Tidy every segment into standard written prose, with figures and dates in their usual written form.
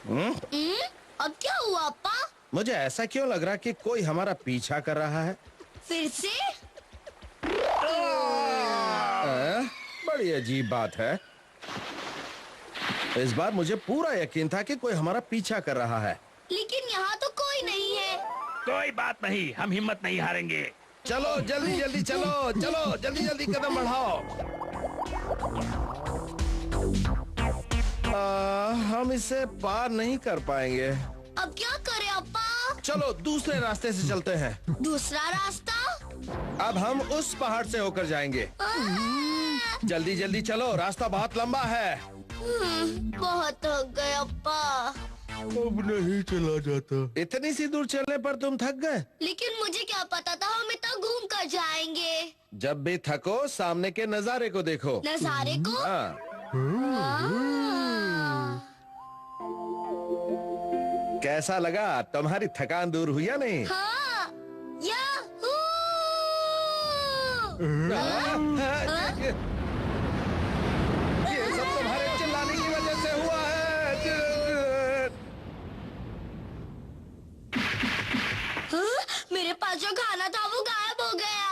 अब क्या हुआ अप्पा? मुझे ऐसा क्यों लग रहा कि कोई हमारा पीछा कर रहा है? फिर से? बड़ी अजीब बात है। इस बार मुझे पूरा यकीन था कि कोई हमारा पीछा कर रहा है। लेकिन यहाँ तो कोई नहीं है। कोई बात नहीं, हम हिम्मत नहीं हारेंगे। चलो जल्दी जल्दी चलो, चलो जल्दी जल्दी कदम बढ़ाओ। हम इसे पार नहीं कर पाएंगे। अब क्या करें अप्पा? चलो दूसरे रास्ते से चलते हैं। दूसरा रास्ता? अब हम उस पहाड़ से होकर जाएंगे। जल्दी जल्दी चलो, रास्ता बहुत लंबा है। बहुत थक गए अप्पा। अब नहीं चला जाता। इतनी सी दूर चलने पर तुम थक गए? लेकिन मुझे क्या पता था हम इतना घूम कर जाएंगे। जब भी थको सामने के नजारे को देखो। नजारे को? हाँ। कैसा लगा? तुम्हारी थकान दूर हुई या नहीं? हाँ। याहू! ये सब तुम्हारे चिल्लाने की वजह से हुआ है। मेरे पास जो खाना था वो गायब हो गया।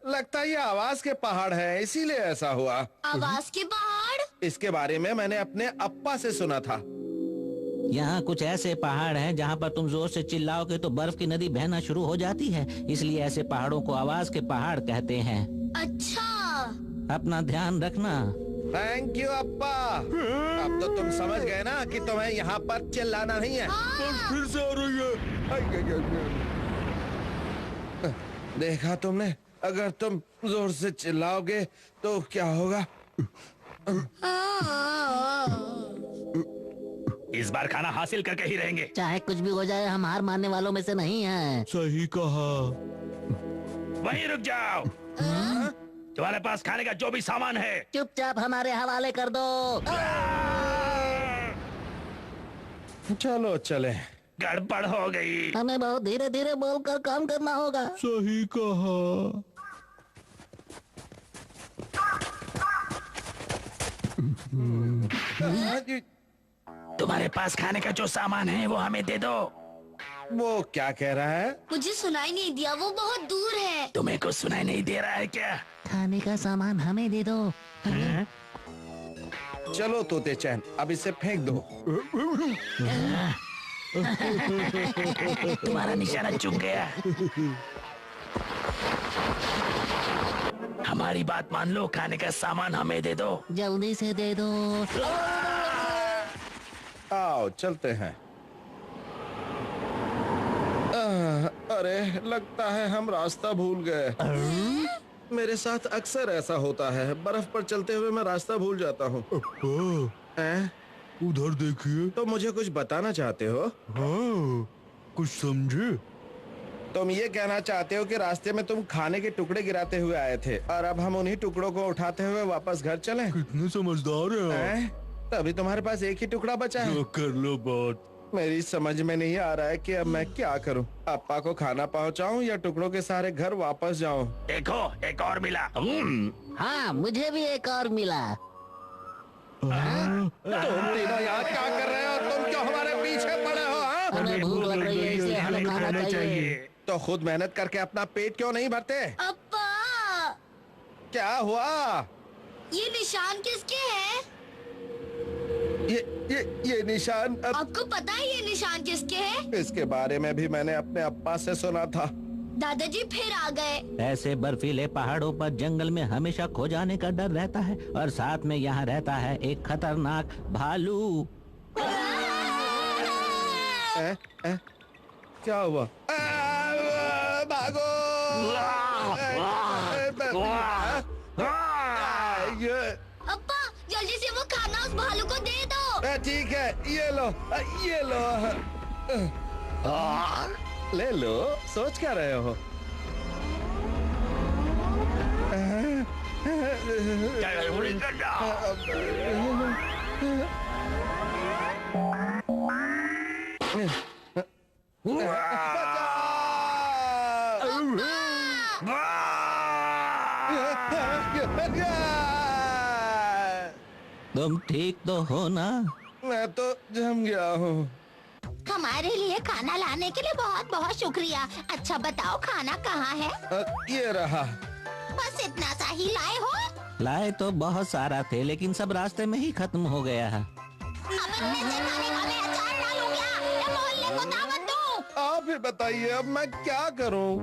लगता है ये आवाज के पहाड़ है, इसीलिए ऐसा हुआ। आवाज के पहाड़? इसके बारे में मैंने अपने अप्पा से सुना था। यहाँ कुछ ऐसे पहाड़ हैं जहाँ पर तुम जोर से चिल्लाओगे तो बर्फ की नदी बहना शुरू हो जाती है, इसलिए ऐसे पहाड़ों को आवाज के पहाड़ कहते हैं। अच्छा। अपना ध्यान रखना। थैंक यू अप्पा। अब तो तुम समझ गए ना कि तुम्हें यहाँ पर चिल्लाना नहीं है। फिर से आ रही है। देखा तुमने, अगर तुम जोर से चिल्लाओगे तो क्या होगा? इस बार खाना हासिल करके ही रहेंगे। चाहे कुछ भी हो जाए, हम हार मानने वालों में से नहीं हैं। सही कहा। वहीं रुक जाओ। तुम्हारे पास खाने का जो भी सामान है चुपचाप हमारे हवाले कर दो। चलो चले। गड़बड़ हो गई। हमें बहुत धीरे धीरे बोलकर काम करना होगा। सही कहा। तुम्हारे पास खाने का जो सामान है वो हमें दे दो। वो क्या कह रहा है? मुझे सुनाई नहीं दिया, वो बहुत दूर है। तुम्हें कुछ सुनाई नहीं दे रहा है क्या? खाने का सामान हमें दे दो। चलो तोते चैन, अब इसे फेंक दो। तुम्हारा निशाना चूक गया। हमारी बात मान लो, खाने का सामान हमें दे दो। जल्दी से दे दो। आओ चलते हैं। अरे लगता है हम रास्ता भूल गए। मेरे साथ अक्सर ऐसा होता है, बर्फ पर चलते हुए मैं रास्ता भूल जाता हूँ। उधर देखिए। तो मुझे कुछ बताना चाहते हो? हाँ, कुछ समझे? तुम ये कहना चाहते हो कि रास्ते में तुम खाने के टुकड़े गिराते हुए आए थे और अब हम उन्हीं टुकड़ों को उठाते हुए वापस घर चलें? कितने समझदार हैं। तभी तुम्हारे पास एक ही टुकड़ा बचा है। जो कर लो बात। मेरी समझ में नहीं आ रहा है कि अब मैं क्या करूं। अप्पा को खाना पहुंचाऊं या टुकड़ों के सारे घर वापस जाऊं? देखो, एक और मिला। हाँ, मुझे भी एक और मिला। तुम तीनों यहाँ क्या कर रहे हो? तुम क्यों हमारे पीछे पड़े हो? हाँ? हमें भूख लग रही है, इसलिए हमें खाना चाहिए। तो खुद मेहनत करके अपना पेट क्यों नहीं भरते? अप्पा, क्या हुआ? ये निशान किसके हैं? ये निशान आपको पता है ये निशान किसके हैं? इसके बारे में भी मैंने अपने अप्पा से सुना था। दादाजी फिर आ गए। ऐसे बर्फीले पहाड़ों पर जंगल में हमेशा खो जाने का डर रहता है और साथ में यहाँ रहता है एक खतरनाक भालू। क्या हुआ? भागो! अप्पा, जल्दी से वो खाना उस भालू को दे दो। ठीक है, ये लो, ये लो। ले लो, सोच क्या रहे हो? तुम ठीक तो हो ना? मैं तो जम गया हूँ। हमारे लिए खाना लाने के लिए बहुत बहुत शुक्रिया। अच्छा बताओ खाना कहाँ है? ये रहा। बस इतना सा ही लाए हो? लाए तो बहुत सारा थे, लेकिन सब रास्ते में ही खत्म हो गया है। अब इतने से खाने का मैं अचार डालूं क्या? या मोहल्ले को दावत दूं? आप ही बताइए अब मैं क्या करूँ?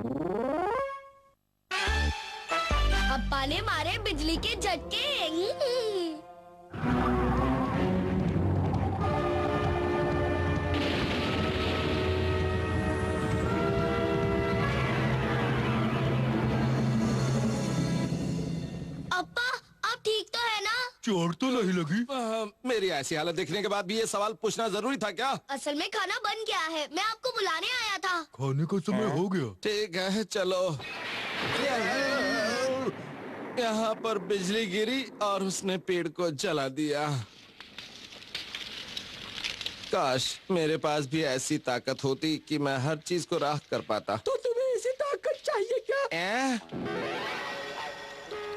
अप्पा ने मारे बिजली के झटके। अप्पा, आप ठीक तो है ना? चोट तो नहीं लगी? मेरी ऐसी हालत देखने के बाद भी ये सवाल पूछना जरूरी था क्या? असल में खाना बन गया है, मैं आपको बुलाने आया था। खाने का समय हो गया। ठीक है चलो। यहाँ पर बिजली गिरी और उसने पेड़ को जला दिया। काश मेरे पास भी ऐसी ताकत होती कि मैं हर चीज को राख कर पाता। तो तुम्हें ऐसी ताकत चाहिए क्या?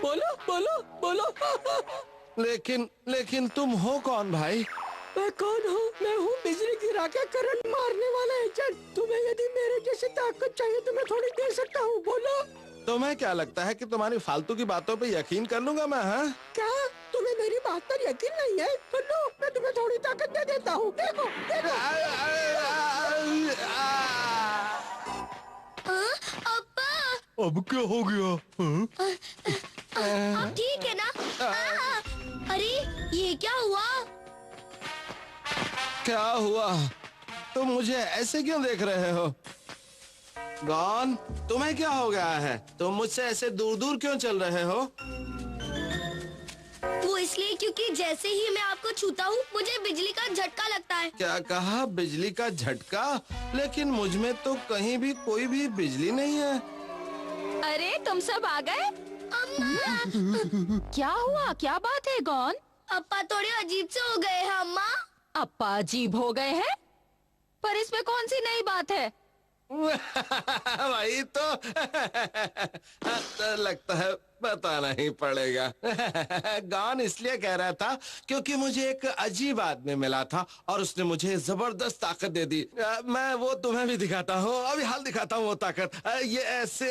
बोलो बोलो बोलो। लेकिन तुम हो कौन भाई? मैं कौन हूँ? मैं हूँ बिजली गिरा के करंट मारने वाला एजेंट। तुम्हें यदि मेरे जैसी ताकत चाहिए तो मैं थोड़ी दे सकता हूँ। बोलो। तुम्हें क्या लगता है कि तुम्हारी फालतू की बातों पे यकीन कर लूंगा मैं? हाँ, क्या तुम्हें मेरी बात पर यकीन नहीं है? सुनो, मैं तुम्हें थोड़ी ताकत दे देता हूँ। देखो देखो। अप्पा, अब क्या हो गया? हाँ? आप ठीक है ना? अरे ये क्या हुआ? क्या हुआ? तुम मुझे ऐसे क्यों देख रहे हो? गॉन, तुम्हें क्या हो गया है? तुम मुझसे ऐसे दूर दूर क्यों चल रहे हो? वो इसलिए क्योंकि जैसे ही मैं आपको छूता हूँ मुझे बिजली का झटका लगता है। क्या कहा? बिजली का झटका? लेकिन मुझ में तो कहीं भी कोई भी बिजली नहीं है। अरे तुम सब आ गए? क्या हुआ? क्या बात है गॉन? अप्पा थोड़े अजीब से हो गए हैं अम्मा। अप्पा अजीब हो गए हैं? पर इसमें कौन सी नई बात है? वही तो। लगता है बताना ही पड़ेगा। गॉन इसलिए कह रहा था क्योंकि मुझे एक अजीब आदमी मिला था और उसने मुझे जबरदस्त ताकत दे दी। मैं वो तुम्हें भी दिखाता हूँ, अभी हाल दिखाता हूँ वो ताकत। ये ऐसे।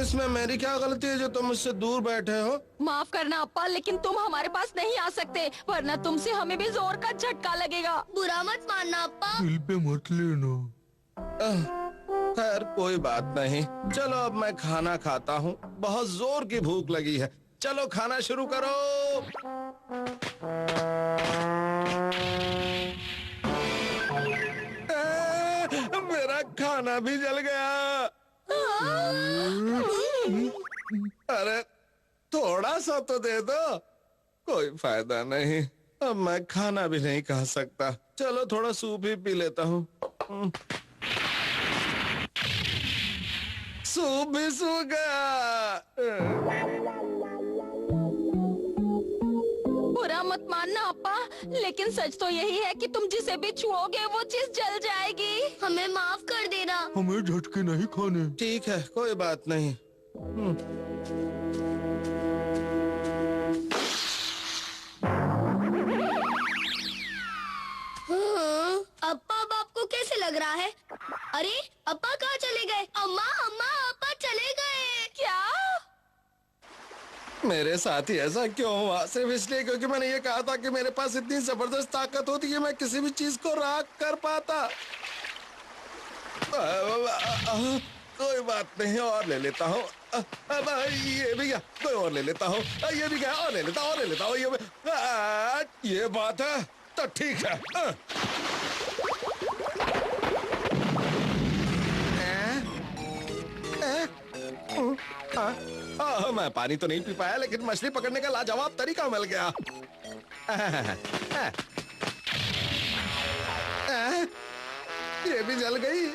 इसमें मेरी क्या गलती है जो तुम मुझसे दूर बैठे हो? माफ करना अप्पा, लेकिन तुम हमारे पास नहीं आ सकते, वरना तुमसे हमें भी जोर का झटका लगेगा। बुरा मत मानना अप्पा। दिल पे मत लेना। खैर कोई बात नहीं। चलो अब मैं खाना खाता हूँ, बहुत जोर की भूख लगी है। चलो खाना शुरू करो। मेरा खाना भी जल गया। अरे थोड़ा सा तो दे दो। कोई फायदा नहीं, अब मैं खाना भी नहीं खा सकता। चलो थोड़ा सूप ही पी लेता हूँ। सूप भी सूख गया। बुरा मत मानना अप्पा, लेकिन सच तो यही है कि तुम जिसे भी छुओगे वो चीज जल जाएगी। हमें माफ कर देना। हमें झटके नहीं खाने। ठीक है कोई बात नहीं। अप्पा अब आपको कैसे लग रहा है? अरे अप्पा कहाँ चले गए? अम्मा अम्मा अप्पा चले गए क्या? मेरे साथ ही ऐसा क्यों हुआ? सिर्फ इसलिए क्योंकि मैंने ये कहा था कि मेरे पास इतनी जबरदस्त ताकत होती कि मैं किसी भी चीज को राख कर पाता। कोई बात नहीं, और ले लेता हूँ। ये भी गया, कोई और ले लेता हूँ। ये भी गया, और ले लेता हूँ, और ले लेता हूँ। ये बात है तो ठीक है। मैं पानी तो नहीं पी पाया, लेकिन मछली पकड़ने का लाजवाब तरीका मिल गया। ये भी जल गई।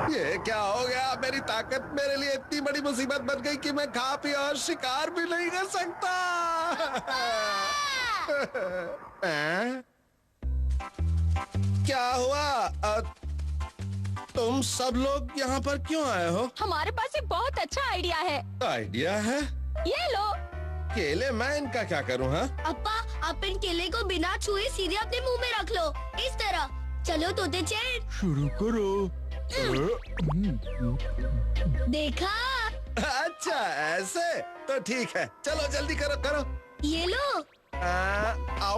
ये क्या हो गया? मेरी ताकत मेरे लिए इतनी बड़ी मुसीबत बन गई कि मैं खा पी और शिकार भी नहीं कर सकता। क्या हुआ? तुम सब लोग यहाँ पर क्यों आए हो? हमारे पास एक बहुत अच्छा आइडिया है। आइडिया है? ये लो। केले? मैं इनका क्या करूँ? हाँ, अप्पा, आप इन केले को बिना छुए सीधे अपने मुंह में रख लो, इस तरह। चलो तोते चैन, शुरू करो। देखा? अच्छा ऐसे तो ठीक है, चलो जल्दी करो करो। ये लो। आओ।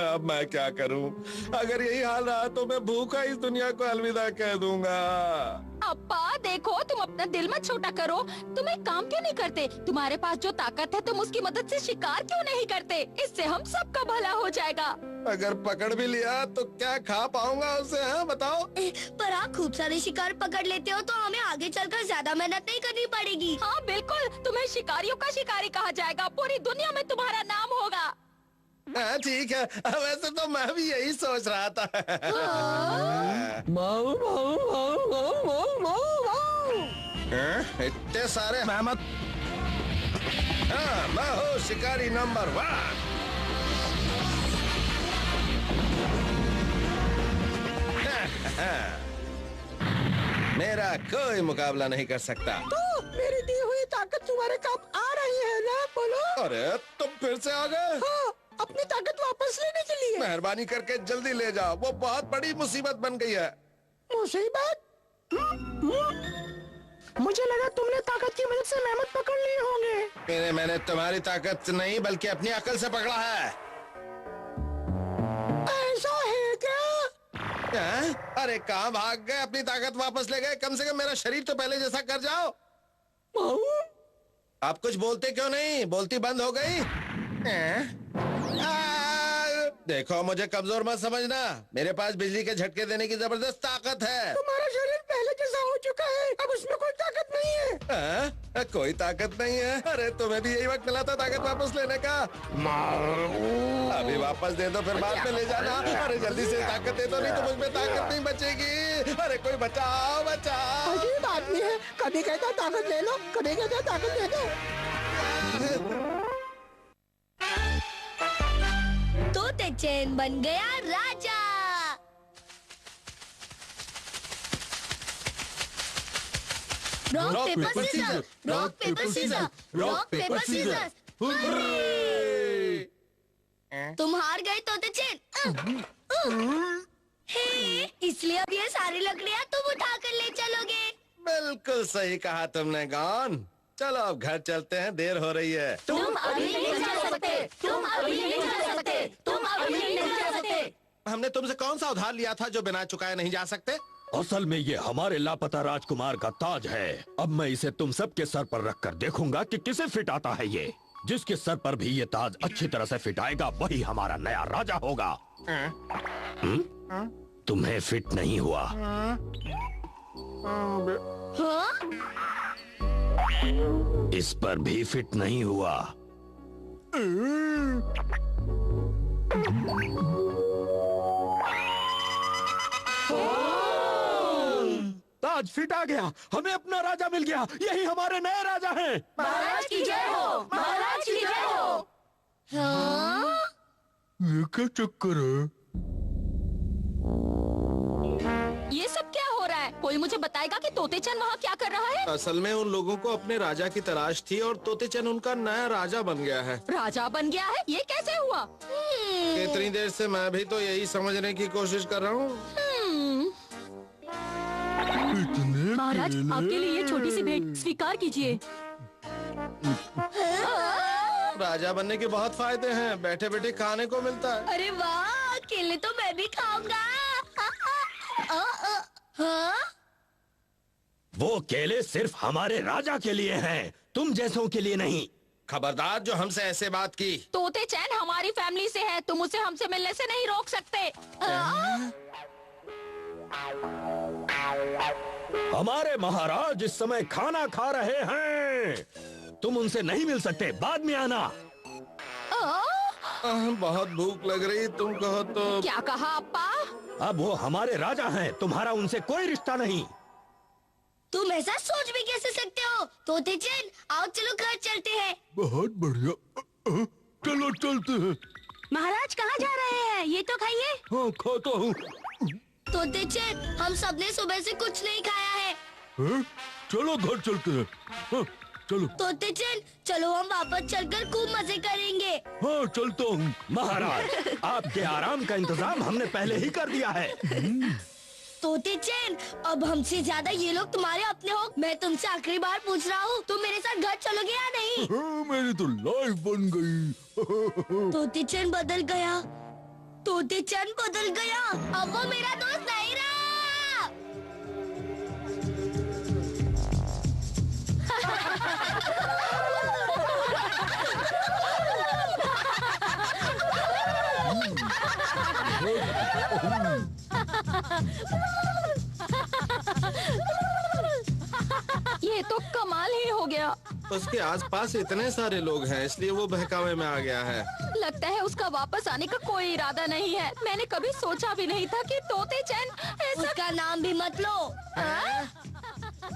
अब मैं क्या करूं? अगर यही हाल रहा तो मैं भूखा इस दुनिया को अलविदा कह दूंगा। अप्पा देखो, तुम अपना दिल मत छोटा करो। तुम एक काम क्यों नहीं करते? तुम्हारे पास जो ताकत है तुम उसकी मदद से शिकार क्यों नहीं करते? इससे हम सबका भला हो जाएगा। अगर पकड़ भी लिया तो क्या खा पाऊंगा उसे? हाँ बताओ। पर आप खूब सारे शिकार पकड़ लेते हो तो हमें आगे चलकर ज्यादा मेहनत नहीं करनी पड़ेगी। हाँ बिल्कुल, तुम्हें शिकारियों का शिकारी कहा जाएगा। पूरी दुनिया में तुम्हारा नाम होगा। हाँ ठीक है, वैसे तो मैं भी यही सोच रहा था। माऊ माऊ माऊ माऊ माऊ माऊ माऊ। इतने सारे मेहमत। हाँ, मैं हूँ शिकारी नंबर 1। मेरा कोई मुकाबला नहीं कर सकता। तो मेरी दी हुई ताकत तुम्हारे काम आ रही है ना? बोलो। अरे तुम फिर से आ गए? हाँ, अपनी ताकत वापस लेने के लिए। मेहरबानी करके जल्दी ले जाओ, वो बहुत बड़ी मुसीबत बन गई है। मुसीबत? मुझे लगा तुमने ताकत की मदद से मेहमत पकड़ लिए होंगे। मैंने तुम्हारी ताकत नहीं बल्कि अपनी अकल से पकड़ा है। ऐसा है क्या? अरे कहाँ भाग गए? अपनी ताकत वापस ले गए? कम से कम मेरा शरीर तो पहले जैसा कर जाओ। आप कुछ बोलते क्यों नहीं? बोलती बंद हो गई? देखो, मुझे कमजोर मत समझना। मेरे पास बिजली के झटके देने की जबरदस्त ताकत है। तुम्हारा शरीर पहले जैसा हो चुका है, अब उसमें कोई ताकत नहीं है। कोई ताकत नहीं है? अरे तुम्हें भी यही वक्त मिला था ताकत वापस लेने का। अभी वापस दे दो, फिर बाद में ले जाना। अरे जल्दी से ताकत दे दो, नहीं तो मुझ में ताकत नहीं बचेगी। अरे कोई बचाओ बचाओ। अजीब आदमी है, कभी कहता ताकत ले लो, कभी कहता ताकत दे दो। तोते चैन बन गया राजा। Rock paper scissor, rock paper scissor, rock paper scissor. तुम हार गए तोते चैन। हे, इसलिए अब ये सारी लकड़ियाँ तुम उठा कर ले चलोगे। बिल्कुल सही कहा तुमने गॉन। चलो अब घर चलते हैं, देर हो रही है। तुम अभी नहीं जा सकते, तुम अभी नहीं जा सकते, तुम अभी नहीं जा सकते। हमने तुमसे कौन सा उधार लिया था जो बिना चुकाए नहीं जा सकते? असल में ये हमारे लापता राजकुमार का ताज है। अब मैं इसे तुम सबके सर पर रखकर देखूंगा कि किसे फिट आता है ये। जिसके सर पर भी ये ताज अच्छी तरह से फिट आएगा वही हमारा नया राजा होगा। तुम्हें फिट नहीं हुआ? इस पर भी फिट नहीं हुआ। ताज फिट आ गया, हमें अपना राजा मिल गया। यही हमारे नए राजा हैं। महाराज की जय हो, महाराज की जय हो। ये क्या चक्कर है? ये सब क्या हो रहा है? कोई मुझे बताएगा कि तोतेचन वहाँ क्या कर रहा है? असल में उन लोगों को अपने राजा की तलाश थी और तोतेचन उनका नया राजा बन गया है। राजा बन गया है? ये कैसे हुआ? इतनी देर से मैं भी तो यही समझने की कोशिश कर रहा हूँ। इतने महाराज, केले? आपके लिए ये छोटी सी भेंट स्वीकार कीजिए। राजा बनने के बहुत फायदे हैं, बैठे बैठे खाने को मिलता है। अरे वाह, केले तो मैं भी खाऊंगा। हाँ? वो केले सिर्फ हमारे राजा के लिए हैं, तुम जैसों के लिए नहीं। खबरदार जो हमसे ऐसे बात की। तोतेचन हमारी फैमिली से है, तुम उसे हमसे मिलने से नहीं रोक सकते। हमारे महाराज इस समय खाना खा रहे हैं, तुम उनसे नहीं मिल सकते, बाद में आना। बहुत भूख लग रही, तुम कहो तो। क्या कहा अप्पा? अब वो हमारे राजा हैं, तुम्हारा उनसे कोई रिश्ता नहीं। तुम ऐसा सोच भी कैसे सकते हो? तोते चैन, आओ चलो घर चलते हैं। बहुत बढ़िया। चलो चलते हैं। महाराज कहाँ जा रहे हैं? ये तो खाइए। हाँ खाता हूँ। तोते चैन, हम सबने सुबह से कुछ नहीं खाया है। हैं? चलो घर चलते हैं। हाँ, चलो। तोते चैन, चलो हम वापस चलकर खूब मजे करेंगे। हाँ चलता हूँ। महाराज, आपके आराम का इंतजाम हमने पहले ही कर दिया है। तोते चैन, अब हमसे ज्यादा ये लोग तुम्हारे अपने हो। मैं तुमसे आखिरी बार पूछ रहा हूँ, तुम मेरे साथ घर चलोगे या नहीं? हाँ, मेरी तो लाइफ बन गई। तोते चैन बदल गया। तोते चैन बदल गया। अब वो मेरा दोस्त नहीं रहा। ये तो कमाल ही हो गया। उसके आसपास इतने सारे लोग हैं, इसलिए वो बहकावे में आ गया है। लगता है उसका वापस आने का कोई इरादा नहीं है। मैंने कभी सोचा भी नहीं था कि तोते चैन ऐसा। उसका नाम भी मत लो।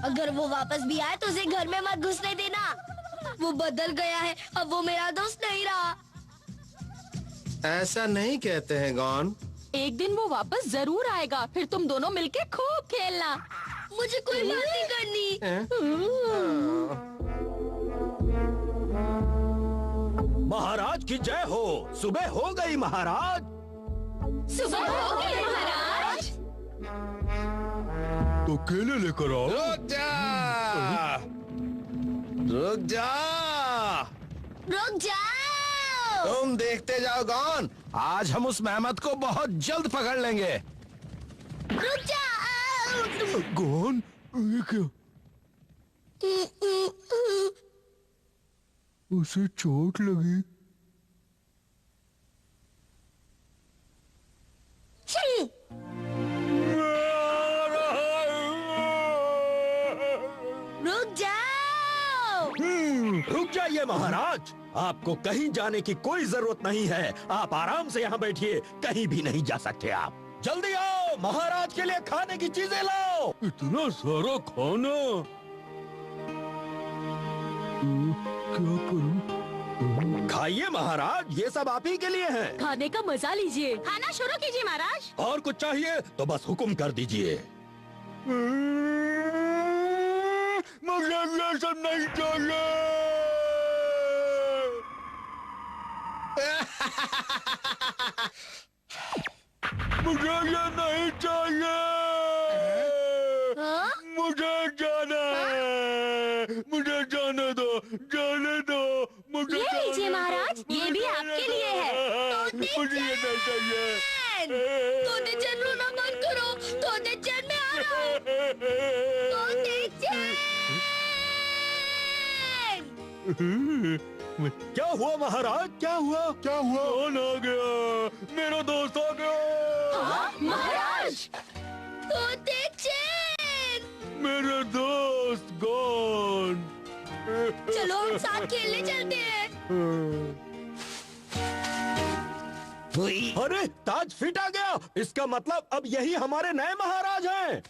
अगर वो वापस भी आए तो उसे घर में मत घुसने देना। वो बदल गया है, अब वो मेरा दोस्त नहीं रहा। ऐसा नहीं कहते हैं गॉन। एक दिन वो वापस जरूर आएगा, फिर तुम दोनों मिलके खूब खेलना। मुझे कोई बात नहीं करनी। महाराज की जय हो। सुबह हो गई महाराज। सुबह हो गई महाराज। तो केले लेकर आओ। रुक जा, रुक जा। रुक जाओ। तुम देखते जाओ गॉन, आज हम उस मेहमत को बहुत जल्द पकड़ लेंगे। रुक जाओ। कौन? ये क्या? उसे चोट लगी। रुक जाओ। रुक जाइए महाराज, आपको कहीं जाने की कोई जरूरत नहीं है। आप आराम से यहाँ बैठिए, कहीं भी नहीं जा सकते आप। जल्दी आओ, महाराज के लिए खाने की चीजें लाओ। इतना सारा खाना। क्या करूं? खाइए महाराज, ये सब आप ही के लिए है। खाने का मजा लीजिए। खाना शुरू कीजिए महाराज। और कुछ चाहिए तो बस हुक्म कर दीजिए। मुझे ये सब नहीं चाहिए। मुझे ये नहीं चाहिए। हाँ? मुझे जाना है। मुझे जाने दो, जाने दो। मुझे ये जाने लीजिए दो, महाराज, ये भी मुझे आपके जाने लिए है। दो। मुझे ये नहीं चाहिए। तोते चैन, रोना मत करो। तोते चैन, मैं आ रहा हूँ। तोते चैन। क्या हुआ महाराज, क्या हुआ? क्या हुआ? कौन आ गया? मेरा दोस्त आ गया। महाराज, तोते चैन, मेरे दोस्त गॉन। चलो हम साथ खेलने चलते हैं। अरे ताज फिट आ गया, इसका मतलब अब यही हमारे नए महाराज हैं।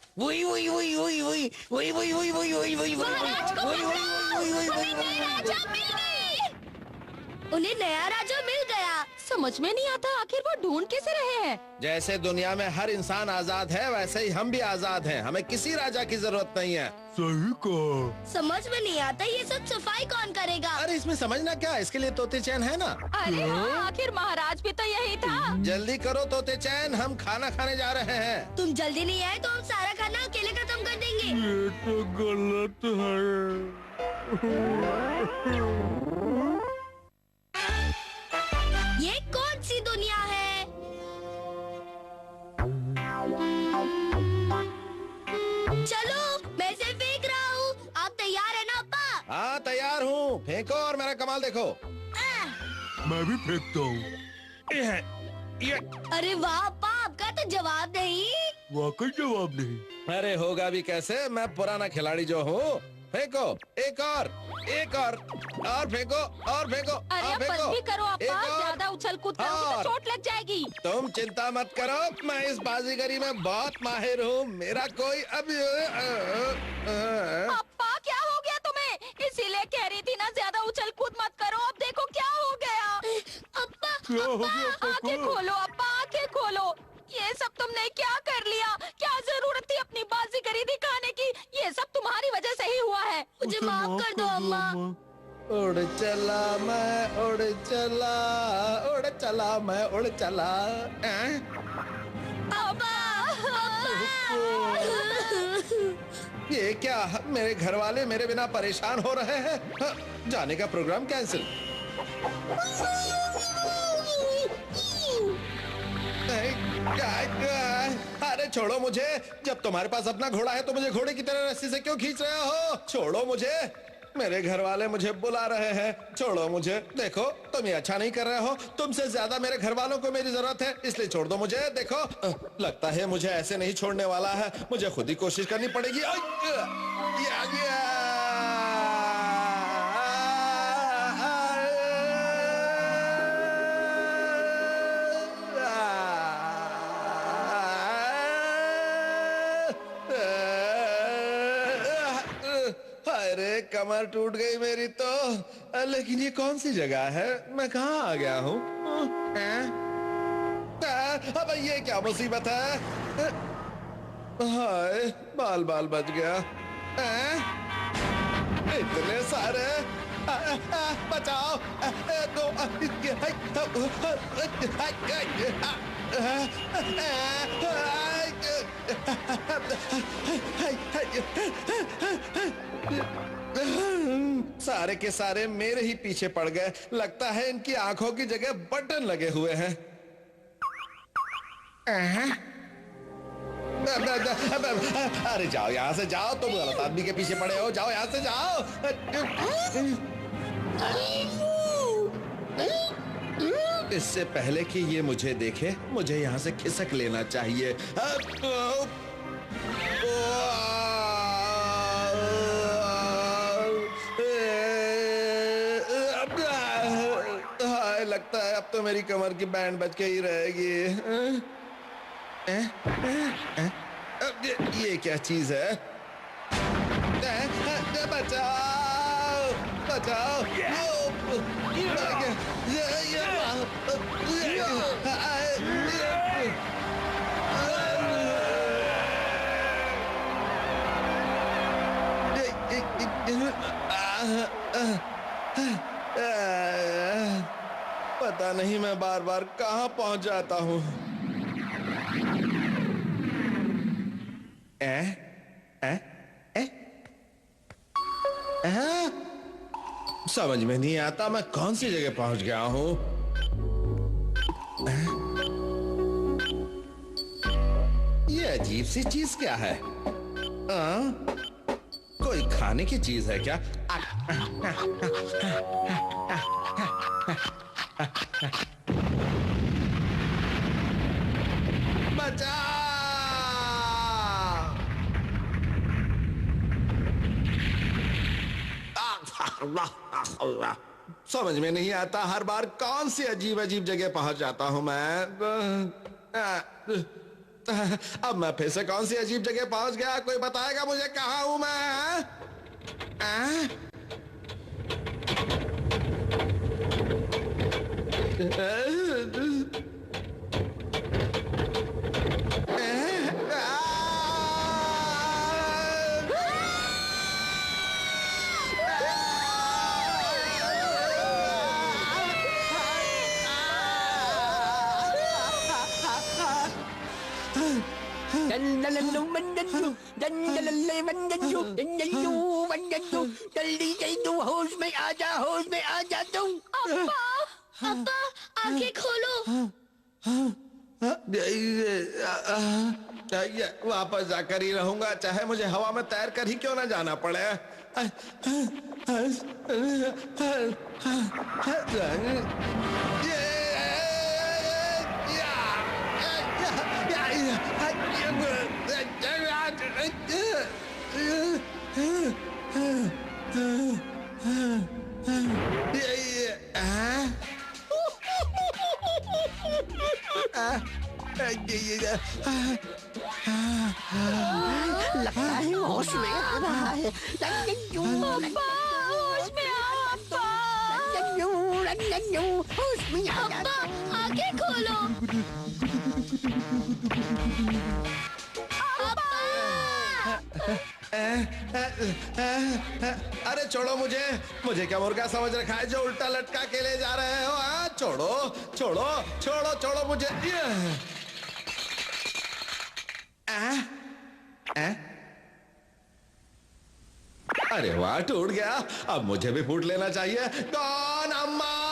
महाराज को पकड़ो! हमें नए राजा मिल गए। उन्हें नया राजा मिल गया। समझ में नहीं आता आखिर वो ढूंढ कैसे रहे हैं। जैसे दुनिया में हर इंसान आजाद है, वैसे ही हम भी आजाद हैं। हमें किसी राजा की जरूरत नहीं है। सही कहा। समझ में नहीं आता ये सब सफाई कौन करेगा? अरे इसमें समझना क्या, इसके लिए तोते चैन है ना। अरे हाँ, आखिर महाराज भी तो यही था। जल्दी करो तोते चैन, हम खाना खाने जा रहे हैं। तुम जल्दी नहीं आए तो हम सारा खाना अकेले खत्म कर देंगे। ये तो गलत है। ये कौन सी दुनिया है? चलो मैं इसे फेंक रहा हूँ। आप तैयार है ना अप्पा? हाँ तैयार हूँ, फेंको और मेरा कमाल देखो। मैं भी फेंकता हूँ। अरे वाह अप्पा, आपका तो जवाब नहीं। वाकई जवाब नहीं। अरे होगा भी कैसे, मैं पुराना खिलाड़ी जो हूँ। फेंको, एक और। एक और फेंको और फेंको अरे और अब बंद फेंको। भी करो एक अप्पा, और। ज्यादा उछल कूद करोगे और। तो चोट लग जाएगी। तुम चिंता मत करो, मैं इस बाजीगरी में बहुत माहिर हूँ। मेरा कोई अभी अप्पा क्या हो गया तुम्हें? इसीलिए कह रही थी ना ज्यादा उछल कूद मत करो। अब देखो क्या हो गया। अप्पा क्या हो गया आंखें खोलो अप्पा, आंखें खोलो। ये सब तुमने क्या कर लिया? क्या जरूरत थी अपनी बाजीगरी दिखाने की? ये सब तुम्हारी वजह से ही हुआ है। मुझे माफ कर दो अम्मा। उड़ चला मैं उड़ चला, उड़ चला मैं उड़ चला। अप्पा ये क्या, मेरे घर वाले मेरे बिना परेशान हो रहे हैं। हाँ, जाने का प्रोग्राम कैंसिल। अरे छोड़ो मुझे, जब तुम्हारे पास अपना घोड़ा है तो मुझे घोड़े की तरह रस्सी से क्यों खींच रहे हो? छोड़ो मुझे, मेरे घर वाले मुझे बुला रहे हैं। छोड़ो मुझे। देखो तुम ये अच्छा नहीं कर रहे हो, तुमसे ज्यादा मेरे घर वालों को मेरी जरूरत है, इसलिए छोड़ दो मुझे। देखो लगता है मुझे ऐसे नहीं छोड़ने वाला है, मुझे खुद ही कोशिश करनी पड़ेगी। अरे कमर टूट गई मेरी तो। लेकिन ये कौन सी जगह है, मैं कहाँ आ गया हूँ? अब ये क्या मुसीबत है? हाय बाल बाल बच गया। इतने सारे, बचाओ। सारे के सारे मेरे ही पीछे पड़ गए। लगता है इनकी आंखों की जगह बटन लगे हुए हैं। अरे जाओ यहाँ से जाओ, तुम गलत आदमी के पीछे पड़े हो। जाओ यहाँ से जाओ। इससे पहले कि ये मुझे देखे, मुझे यहाँ से खिसक लेना चाहिए। हाय लगता है अब तो मेरी कमर की बैंड बच के ही रहेगी। ये क्या चीज है? बचाओ बचाओ। पता नहीं मैं बार बार कहाँ पहुंच जाता हूँ। समझ में नहीं आता मैं कौन सी जगह पहुंच गया हूँ। ये अजीब सी चीज क्या है? कोई खाने की चीज है क्या? समझ में नहीं आता हर बार कौन सी अजीब अजीब जगह पहुंच जाता हूं मैं। अब मैं फिर से कौन सी अजीब जगह पहुंच गया? कोई बताएगा मुझे कहां हूं मैं? होश में आ जा, होश में आ जा तुम। अब्बा आंखें खोलो। वापस जाकर ही रहूंगा, चाहे मुझे हवा में तैर कर ही क्यों ना जाना पड़े। लगता है होश में आ रहा है। होश में आओ अब्बा। होश में आ अब्बा जाता। आंखें खोलो। अरे छोड़ो मुझे, मुझे क्या मुर्गा समझ रखा है जो उल्टा लटका के ले जा रहे हो? छोड़ो छोड़ो छोड़ो छोड़ो मुझे। अरे वाह, टूट गया। अब मुझे भी फूट लेना चाहिए। कौन? अम्मा